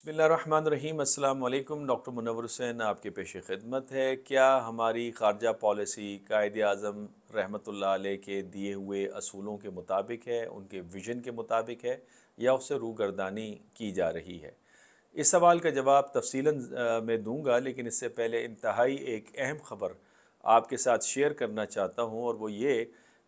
बिस्मिल्लाहिर्रहमानिर्रहीम। अस्सलाम वालेकुम। डॉक्टर मुनव्वर हुसैन आपके पेश खिदमत है। क्या हमारी ख़ारजा पॉलिसी कायद आज़म रहमतुल्लाह अलैह के दिए हुए असूलों के मुताबिक है, उनके विज़न के मुताबिक है, या उससे रूगर्दानी की जा रही है? इस सवाल का जवाब तफसीलन मैं दूंगा, लेकिन इससे पहले इंतहाई एक अहम ख़बर आपके साथ शेयर करना चाहता हूँ, और वो ये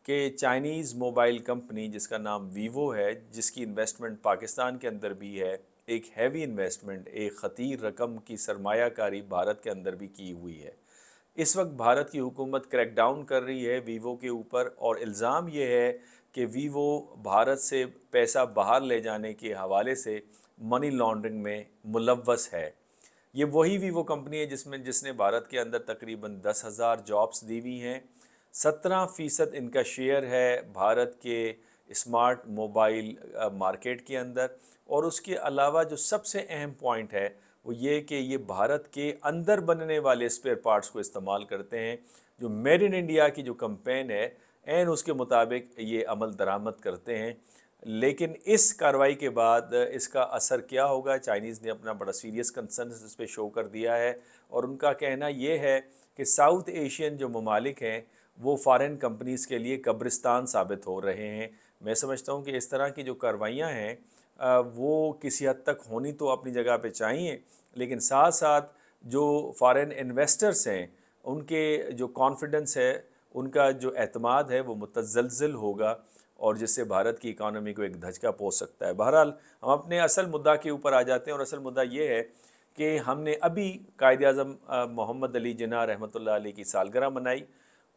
कि चाइनीज़ मोबाइल कंपनी जिसका नाम वीवो है, जिसकी इन्वेस्टमेंट पाकिस्तान के अंदर भी है, एक हैवी इन्वेस्टमेंट, एक ख़तीर रकम की सरमायाकारी भारत के अंदर भी की हुई है। इस वक्त भारत की हुकूमत क्रैकडाउन कर रही है वीवो के ऊपर, और इल्ज़ाम ये है कि वीवो भारत से पैसा बाहर ले जाने के हवाले से मनी लॉन्ड्रिंग में मुलव्वस है। ये वही वीवो कंपनी है जिसने भारत के अंदर तकरीबन 10,000 जॉब्स दी हुई हैं। 17% इनका शेयर है भारत के स्मार्ट मोबाइल मार्केट के अंदर। और उसके अलावा जो सबसे अहम पॉइंट है वो ये कि ये भारत के अंदर बनने वाले स्पेयर पार्ट्स को इस्तेमाल करते हैं। जो मेड इन इंडिया की जो कैंपेन है, एन उसके मुताबिक ये अमल दरामद करते हैं। लेकिन इस कार्रवाई के बाद इसका असर क्या होगा? चाइनीज़ ने अपना बड़ा सीरियस कंसर्न इस पे शो कर दिया है, और उनका कहना ये है कि साउथ एशियन जो ममालिक हैं वो फ़ॉरेन कंपनीज़ के लिए कब्रिस्तान साबित हो रहे हैं। मैं समझता हूँ कि इस तरह की जो कार्रवाइयाँ हैं वो किसी हद तक होनी तो अपनी जगह पे चाहिए, लेकिन साथ साथ जो फ़ॉरेन इन्वेस्टर्स हैं उनके जो कॉन्फिडेंस है, उनका जो एतमाद है वो मुतज़लज़ल होगा, और जिससे भारत की इकानमी को एक धचका पहुंच सकता है। बहरहाल, हम अपने असल मुद्दा के ऊपर आ जाते हैं, और असल मुद्दा ये है कि हमने अभी कायद-ए-आज़म मोहम्मद अली जिन्ना रहमतुल्लाह अलैह की सालगिरह मनाई,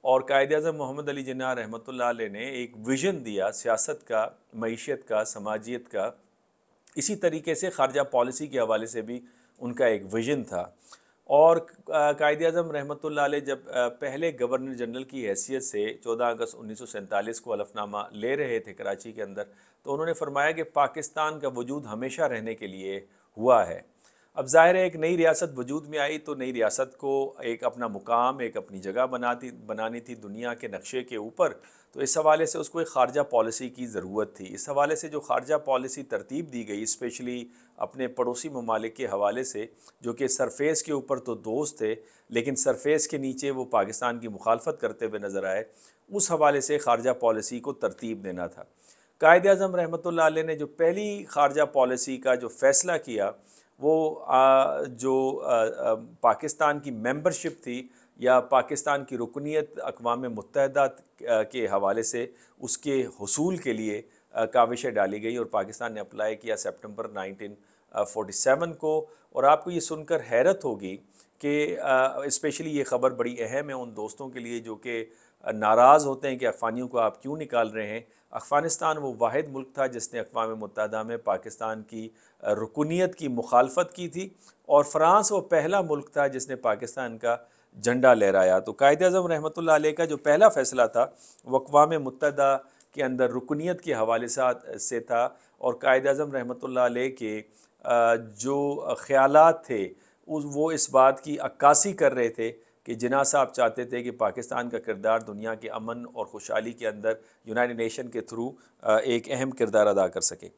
और कायद-ए-आज़म मोहम्मद अली जिन्ना रहमतुल्लाह अलैह ने एक विज़न दिया सियासत का, मईशत का, समाजियत का। इसी तरीके से ख़ारजा पॉलिसी के हवाले से भी उनका एक विज़न था। और कायद-ए-आज़म रहमतुल्लाह अलैह जब पहले गवर्नर जनरल की हैसियत से 14 अगस्त 1947 को हलफनामा ले रहे थे कराची के अंदर, तो उन्होंने फरमाया कि पाकिस्तान का वजूद हमेशा रहने के लिए हुआ है। अब ज़ाहिर है, एक नई रियासत वजूद में आई तो नई रियासत को एक अपना मुकाम, एक अपनी जगह बनानी थी दुनिया के नक्शे के ऊपर। तो इस हवाले से उसको एक ख़ारजा पॉलिसी की ज़रूरत थी। इस हवाले से जो ख़ारजा पॉलिसी तरतीब दी गई, स्पेशली अपने पड़ोसी ममालिक के हवाले से, जो कि सरफेस के ऊपर तो दोस्त थे लेकिन सरफेस के नीचे वो पाकिस्तान की मुखालफत करते हुए नज़र आए, उस हवाले से ख़ारजा पॉलिसी को तरतीब देना था। कायद-ए-आज़म रहमतुल्लाह अलैह ने जो पहली ख़ारजा पॉलिसी का जो फ़ैसला किया, वो पाकिस्तान की मेंबरशिप थी, या पाकिस्तान की रुकनीत अक़वाम मुत्तहिदा के हवाले से उसके हुसूल के लिए काविशें डाली गई, और पाकिस्तान ने अप्लाई किया सितंबर 1947 को। और आपको ये सुनकर हैरत होगी कि स्पेशली ये ख़बर बड़ी अहम है उन दोस्तों के लिए जो कि नाराज़ होते हैं कि अफ़गानियों को आप क्यों निकाल रहे हैं। अफ़गानिस्तान वो वाहिद मुल्क था जिसने अक़वाम मुत्तहिदा में पाकिस्तान की रुकनीत की मुखालफत की थी, और फ़्रांस वो पहला मुल्क था जिसने पाकिस्तान का झंडा लहराया। तो कायद-ए-आज़म रहमतुल्लाह अलैह का जो पहला फ़ैसला था वो अक़वाम मुत्तहिदा के अंदर रुकनीत के हवाले से था, और कायद-ए-आज़म रहमतुल्लाह अलैह के जो ख़यालात थे वो इस बात की अक्कासी कर रहे थे कि जिन्ना साहब चाहते थे कि पाकिस्तान का किरदार दुनिया के अमन और खुशहाली के अंदर यूनाइटेड नेशन के थ्रू एक अहम किरदार अदा कर सके।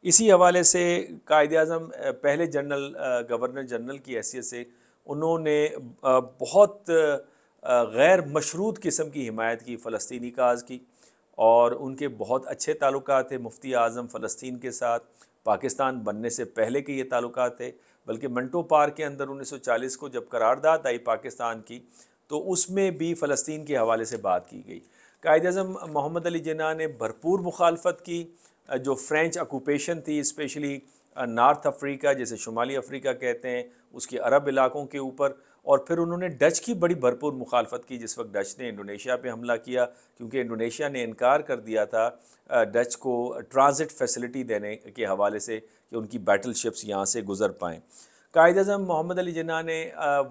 इसी हवाले से कायद-ए-आज़म पहले गवर्नर जनरल की हैसियत से उन्होंने बहुत गैर मशरूत किस्म की हिमायत की फ़लस्तीनी काज़ की, और उनके बहुत अच्छे ताल्लुकात थे मुफ्ती आज़म फ़लस्तीन के साथ। पाकिस्तान बनने से पहले के ये ताल्लुकात थे, बल्कि मंटो पार्क के अंदर 1940 को जब करारदाद आई पाकिस्तान की, तो उसमें भी फ़लस्तीन के हवाले से बात की गई। कायद-ए-आज़म मोहम्मद अली जिन्ना ने भरपूर मुखालफत की जो फ़्रेंच ऑक्यूपेशन थी, स्पेशली नॉर्थ अफ्रीका, जिसे शुमाली अफ्रीका कहते हैं, उसके अरब इलाकों के ऊपर। और फिर उन्होंने डच की बड़ी भरपूर मुखालफत की जिस वक्त डच ने इंडोनेशिया पे हमला किया, क्योंकि इंडोनेशिया ने इनकार कर दिया था डच को ट्रांजिट फैसिलिटी देने के हवाले से कि उनकी बैटल शिप्स यहाँ से गुज़र पाएँ। कायद-ए-आज़म मोहम्मद अली जिन्ना ने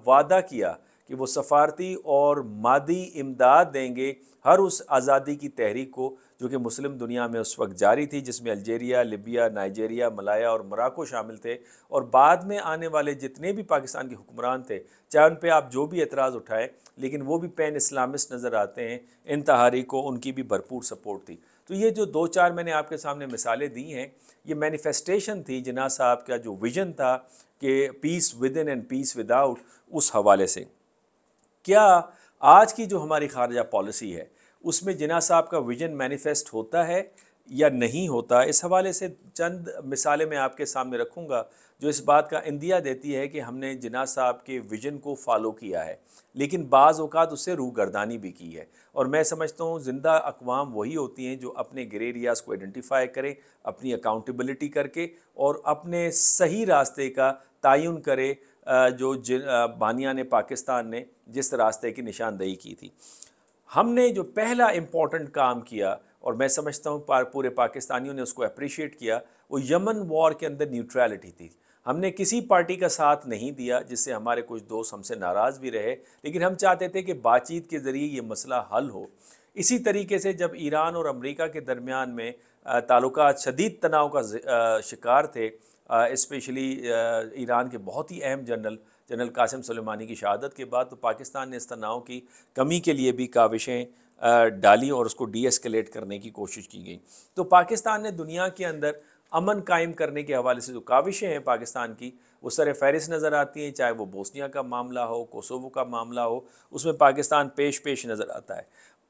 वादा किया कि वो सफ़ारती और मादी इमदाद देंगे हर उस आज़ादी की तहरीक को जो कि मुस्लिम दुनिया में उस वक्त जारी थी, जिसमें अल्जेरिया, लिबिया, नाइजेरिया, मलाया और मोरक्को शामिल थे। और बाद में आने वाले जितने भी पाकिस्तान के हुक्मरान थे, चाहे उन पे आप जो भी एतराज़ उठाएं, लेकिन वो भी पैन इस्लामिस्ट नज़र आते हैं। इन तहारीक को उनकी भी भरपूर सपोर्ट थी। तो تو یہ جو دو چار میں نے آپ کے سامنے مثالیں دی ہیں، یہ مینیفیسٹیشن تھی جناح صاحب کا جو ویژن تھا کہ peace within and peace without آؤٹ، اس حوالے سے کیا آج کی جو ہماری خارجہ پالیسی ہے اس میں جناح صاحب کا ویژن مینیفیسٹ ہوتا ہے یا نہیں ہوتا؟ اس حوالے سے چند مثالیں میں آپ کے سامنے رکھوں گا جو اس بات کا اندیا دیتی ہے کہ ہم نے جناح صاحب کے ویژن کو فالو کیا ہے، لیکن بعض اوقات اس سے روگردانی بھی کی ہے۔ اور میں سمجھتا ہوں زندہ اقوام وہی ہوتی ہیں جو اپنے گرے ایریاز کو آئیڈینٹیفائی کریں، اپنی اکاؤنٹیبلٹی کر کے اور اپنے صحیح راستے کا تعین کرے، جو بانیان پاکستان نے جس راستے کی نشاندہی کی تھی۔ ہم نے جو پہلا امپورٹنٹ کام کیا، اور میں سمجھتا ہوں پورے پاکستانیوں نے اس کو اپریشیٹ کیا، وہ یمن وار کے اندر نیوٹرلٹی تھی۔ ہم نے کسی پارٹی کا ساتھ نہیں دیا، جس سے ہمارے کچھ دوست ہم سے ناراض بھی رہے، لیکن ہم چاہتے تھے کہ بات چیت کے ذریعے یہ مسئلہ حل ہو۔ اسی طریقے سے جب ایران اور امریکہ کے درمیان میں تعلقات شدید تناؤ کا شکار تھے، اسپیشلی ایران کے بہت ہی اہم جنرل قاسم سلیمانی کی شہادت کے بعد، تو پاکستان نے اس تناؤ کی کمی کے لیے بھی کاوشیں ڈالی اور اس کو ڈی ایسکیلیٹ کرنے کی کوشش کی گئی۔ تو پاکستان نے دنیا کے اندر امن قائم کرنے کے حوالے سے جو کاوشیں ہیں پاکستان کی، وہ سر فہرست نظر آتی ہیں، چاہے وہ بوسنیا کا معاملہ ہو، کوسوو کا معاملہ ہو، اس میں پاکستان پیش نظر آتا ہے۔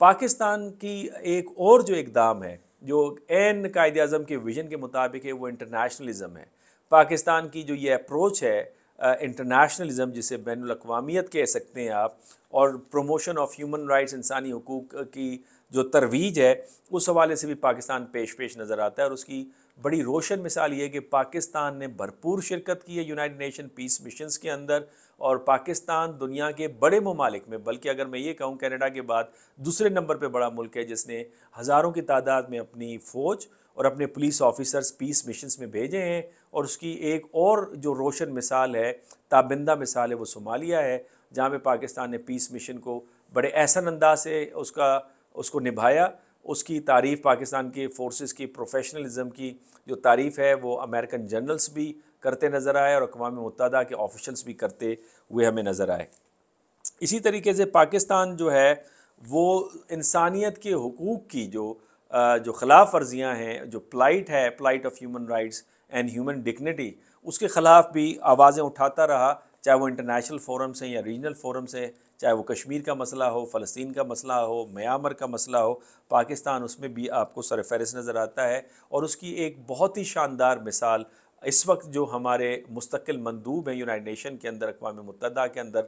پاکستان کی ایک اور جو اقدام ہے جو عین قائد اعظم کے ویژن کے مطابق ہے، وہ انٹرنیشنلزم ہے۔ پاکستان کی جو یہ اپروچ ہے انٹرنیشنلزم، جسے بین الاقوامیت کہہ سکتے ہیں آپ، اور پروموشن آف ہیومن رائٹس، انسانی حقوق کی جو ترویج ہے، اس حوالے سے بھی پاکستان پیش نظر آتا ہے۔ اور اس کی بڑی روشن مثال یہ ہے کہ پاکستان نے بھرپور شرکت کی ہے یونائٹڈ نیشن پیس مشنز کے اندر، اور پاکستان دنیا کے بڑے ممالک میں، بلکہ اگر میں یہ کہوں کینیڈا کے بعد دوسرے نمبر پہ بڑا ملک ہے جس نے ہزاروں کی تعداد میں اپنی فوج اور اپنے پولیس آفیسرز پیس مشنز میں بھیجے ہیں۔ اور اس کی ایک اور جو روشن مثال ہے، تابندہ مثال ہے، وہ صومالیہ ہے، جہاں پہ پاکستان نے پیس مشن کو بڑے احسن انداز سے اس کو نبھایا۔ اس کی تعریف پاکستان کے فورسز کی پروفیشنلزم کی جو تعریف ہے، وہ امریکن جنرلز بھی کرتے نظر آئے اور اقوام متحدہ کے آفیشلز بھی کرتے ہوئے ہمیں نظر آئے۔ اسی طریقے سے پاکستان جو ہے وہ انسانیت کے حقوق کی جو خلاف ورزیاں ہیں، جو plight of human rights and human dignity, اس کے خلاف بھی آوازیں اٹھاتا رہا، چاہے وہ انٹرنیشنل فورم سے یا ریجنل فورم سے، چاہے وہ کشمیر کا مسئلہ ہو، فلسطین کا مسئلہ ہو، میانمار کا مسئلہ ہو، پاکستان اس میں بھی آپ کو سر فہرست نظر آتا ہے۔ اور اس کی ایک بہت ہی شاندار مثال اس وقت جو ہمارے مستقل مندوب ہیں یونائٹڈ نیشن کے اندر، اقوام متحدہ کے اندر،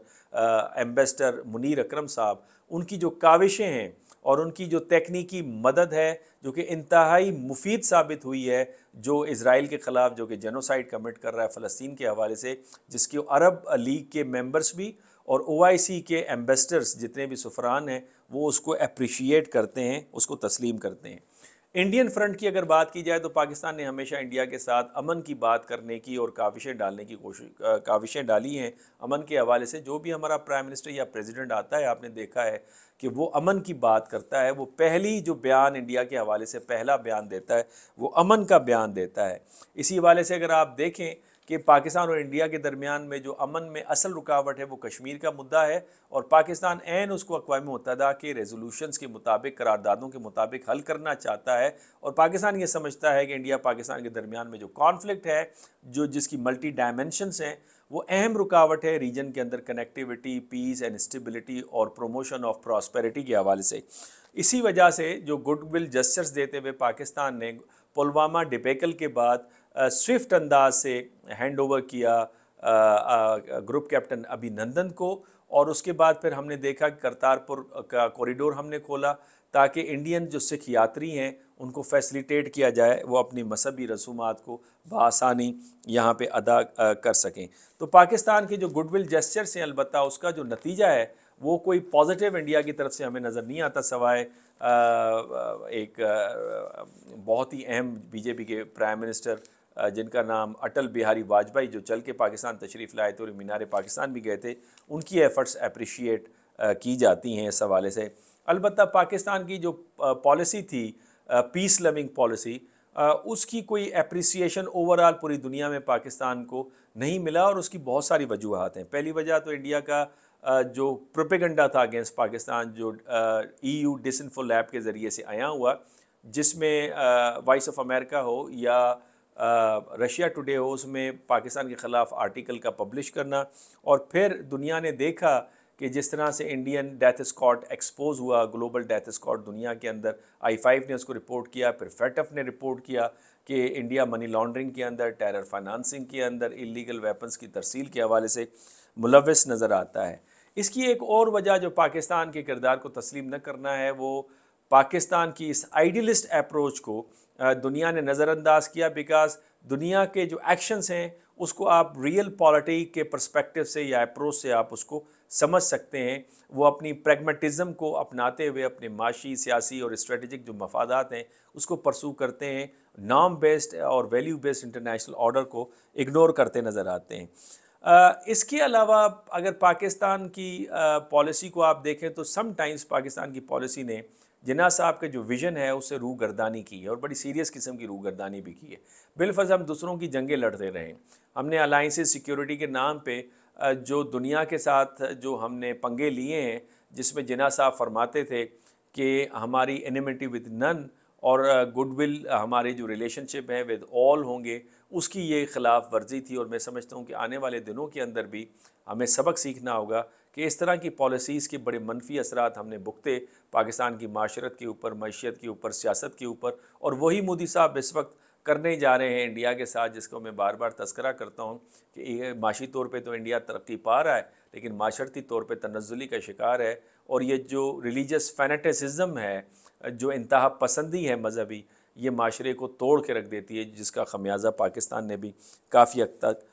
ایمبیسڈر منیر اکرم صاحب، ان کی جو کاوشیں ہیں اور ان کی جو تکنیکی مدد ہے جو کہ انتہائی مفید ثابت ہوئی ہے، جو اسرائیل کے خلاف جو کہ جینوسائیڈ کمٹ کر رہا ہے فلسطین کے حوالے سے، جس کی عرب لیگ کے ممبرز بھی اور OIC کے ایمبیسڈرز جتنے بھی سفران ہیں، وہ اس کو اپریشیٹ کرتے ہیں، اس کو تسلیم کرتے ہیں۔ انڈین فرنٹ کی اگر بات کی جائے تو پاکستان نے ہمیشہ انڈیا کے ساتھ امن کی بات کرنے کی اور کاوشیں ڈالی ہیں امن کے حوالے سے۔ جو بھی ہمارا پرائم منسٹر یا پریزیڈنٹ آتا ہے، آپ نے دیکھا ہے کہ وہ امن کی بات کرتا ہے، وہ پہلی جو بیان انڈیا کے حوالے سے پہلا بیان دیتا ہے وہ امن کا بیان دیتا ہے۔ اسی حوالے سے اگر آپ دیکھیں کہ پاکستان اور انڈیا کے درمیان میں جو امن میں اصل رکاوٹ ہے وہ کشمیر کا مدعا ہے، اور پاکستان عین اس کو اقوام متحدہ کے ریزولوشنز کے مطابق، قراردادوں کے مطابق حل کرنا چاہتا ہے۔ اور پاکستان یہ سمجھتا ہے کہ انڈیا پاکستان کے درمیان میں جو کانفلکٹ ہے، جس کی ملٹی ڈائمنشنز ہیں، وہ اہم رکاوٹ ہے ریجن کے اندر کنیکٹیوٹی، پیس اینڈ اسٹیبلٹی اور پروموشن آف پراسپیرٹی کے حوالے سے۔ اسی وجہ سے جو گڈ ول جسچرز دیتے ہوئے پاکستان نے پلوامہ ڈپیکل کے بعد سوئفٹ انداز سے ہینڈ اوور کیا گروپ کیپٹن ابھی نندن کو، اور اس کے بعد پھر ہم نے دیکھا کہ کرتارپور کا کوریڈور ہم نے کھولا تاکہ انڈین جو سکھ یاتری ہیں ان کو فیسلیٹیٹ کیا جائے، وہ اپنی مذہبی رسومات کو بآسانی یہاں پہ ادا کر سکیں۔ تو پاکستان کے جو گڈ ول جسچرز ہیں، البتہ اس کا جو نتیجہ ہے وہ کوئی پازیٹیو انڈیا کی طرف سے ہمیں نظر نہیں آتا، سوائے ایک بہت ہی اہم BJP کے پرائم منسٹر جن کا نام اٹل بہاری واجپئی، جو چل کے پاکستان تشریف لائے تھے اور مینار پاکستان بھی گئے تھے، ان کی ایفرٹس اپریشیٹ کی جاتی ہیں اس حوالے سے۔ البتہ پاکستان کی جو پالیسی تھی پیس لوننگ پالیسی، اس کی کوئی اپریسیشن اوورآل پوری دنیا میں پاکستان کو نہیں ملا، اور اس کی بہت ساری وجوہات ہیں۔ پہلی وجہ تو انڈیا کا جو پروپیگنڈا تھا اگینسٹ پاکستان، جو EU ڈس انفو لیب کے ذریعے سے آیا ہوا، जिसमें वॉइस ऑफ अमेरिका हो या रशिया टुडे हो, उसमें पाकिस्तान के ख़िलाफ़ आर्टिकल का पब्लिश करना। और फिर दुनिया ने देखा कि जिस तरह से इंडियन डेथ स्क्वाड एक्सपोज हुआ, ग्लोबल डेथ स्क्वाड दुनिया के अंदर, I5 ने उसको रिपोर्ट किया, फिर FATF ने रिपोर्ट किया कि इंडिया मनी लॉन्ड्रिंग के अंदर, टेरर फाइनेंसिंग के अंदर, इलीगल वेपन्स की तरसील के हवाले से मुलव्वस नज़र आता है। इसकी एक और वजह जो पाकिस्तान के किरदार को तस्लीम न करना है, वो पाकिस्तान की इस आइडियलिस्ट अप्रोच को दुनिया ने नज़रअंदाज किया। बिकॉज़ दुनिया के जो एक्शंस हैं उसको आप रियल पॉलिटी के पर्सपेक्टिव से या अप्रोच से आप उसको समझ सकते हैं। वो अपनी प्रैग्मेटिज़म को अपनाते हुए अपने माशी, सियासी और स्ट्रेटजिक जो मफादात हैं उसको परसू करते हैं, नॉर्म बेस्ड और वैल्यू बेस्ड इंटरनेशनल ऑर्डर को इग्नोर करते नज़र आते हैं। इसके अलावा अगर पाकिस्तान की पॉलिसी को आप देखें तो समटाइम्स पाकिस्तान की पॉलिसी ने जिन्ना साहब के जो विज़न है उससे रूगर्दानी की है, और बड़ी सीरियस किस्म की रूगर्दानी भी की है। बिलफर्ज हम दूसरों की जंगें लड़ते रहे, हमने अलाइंसेस सिक्योरिटी के नाम पे जो दुनिया के साथ जो हमने पंगे लिए हैं, जिसमें जिन्ना साहब फरमाते थे कि हमारी एनिमिटी विद नन और गुडविल हमारे जो रिलेशनशिप है विद ऑल होंगे, उसकी ये ख़िलाफ़ वर्जी थी। और मैं समझता हूँ कि आने वाले दिनों के अंदर भी हमें सबक सीखना होगा कि इस तरह की पॉलिसीज़ के बड़े मनफी असरात हमने भुगते पाकिस्तान की माशरत के ऊपर, मईशत के ऊपर, सियासत के ऊपर। और वही मोदी साहब इस वक्त करने जा रहे हैं इंडिया के साथ, जिसको मैं बार बार तस्करा करता हूँ कि ये माशी तौर पे तो इंडिया तरक्की पा रहा है, लेकिन माशरती तौर पे तनज़्ज़ुली का शिकार है। और ये जो रिलीजियस फैनेटिसिज्म है, जो इंतहा पसंदी है मजहबी, ये माशरे को तोड़ के रख देती है, जिसका खमियाजा पाकिस्तान ने भी काफ़ी हद तक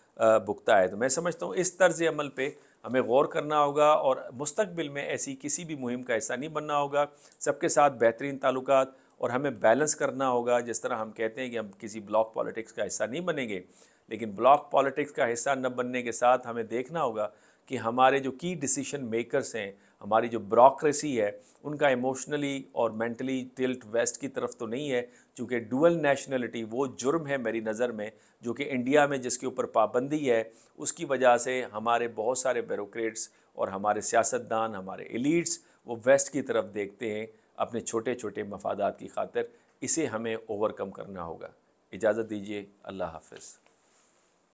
भुगता है। तो मैं समझता हूँ इस तर्ज़ अमल पे हमें गौर करना होगा और मुस्तक़बिल में ऐसी किसी भी मुहिम का हिस्सा नहीं बनना होगा। सबके साथ बेहतरीन ताल्लुकात, और हमें बैलेंस करना होगा। जिस तरह हम कहते हैं कि हम किसी ब्लॉक पॉलिटिक्स का हिस्सा नहीं बनेंगे, लेकिन ब्लॉक पॉलिटिक्स का हिस्सा न बनने के साथ हमें देखना होगा कि हमारे जो की डिसीशन मेकर्स हैं, हमारी जो ब्यूरोक्रेसी है, उनका इमोशनली और मेंटली टिल्ट वेस्ट की तरफ तो नहीं है। चूँकि डुअल नेशनलिटी वो जुर्म है मेरी नज़र में, जो कि इंडिया में जिसके ऊपर पाबंदी है, उसकी वजह से हमारे बहुत सारे ब्यूरोक्रेट्स और हमारे सियासतदान, हमारे एलीट्स, वो वेस्ट की तरफ देखते हैं अपने छोटे छोटे मफादात की खातिर। इसे हमें ओवरकम करना होगा। इजाज़त दीजिए, अल्लाह हाफ़िज़।